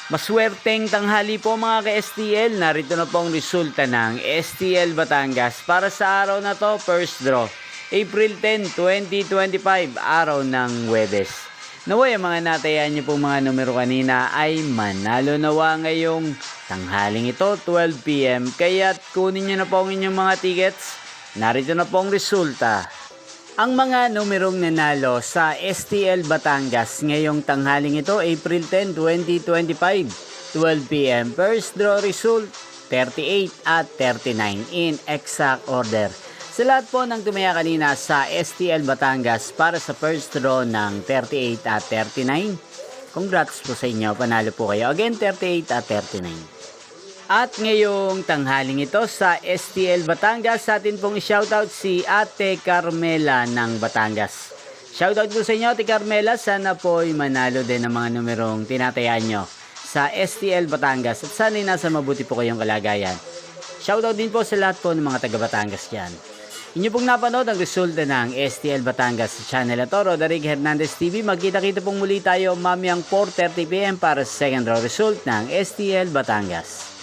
Maswerteng tanghali po mga ka-STL, narito na po ang resulta ng STL Batangas para sa araw na to, first draw, April 10, 2025, araw ng Huwebes. Naway ang mga natayan niyo po mga numero kanina ay manalo nawa ngayong tanghaling ito, 12 PM. Kaya't kunin niyo na po ang inyong mga tickets, narito na po ang resulta. Ang mga numerong nanalo sa STL Batangas ngayong tanghaling ito, April 10, 2025, 12 PM. First draw result, 38 at 39 in exact order. Sa lahat po ng tumaya kanina sa STL Batangas para sa first draw ng 38 at 39, congrats po sa inyo, panalo po kayo. Again, 38 at 39. At ngayong tanghaling ito sa STL Batangas, sa atin pong shoutout si Ate Carmela ng Batangas. Shoutout po sa inyo Ate Carmela, sana po ay manalo din ng mga numerong tinatayaan nyo sa STL Batangas at sana'y nasa mabuti po kayong kalagayan. Shoutout din po sa lahat po ng mga taga Batangas dyan. Inyo pong napanood ang resulta ng STL Batangas sa channel na to, Roderick Hernandez TV. Magkita-kita pong muli tayo mamayang 4:30 PM para sa second draw result ng STL Batangas.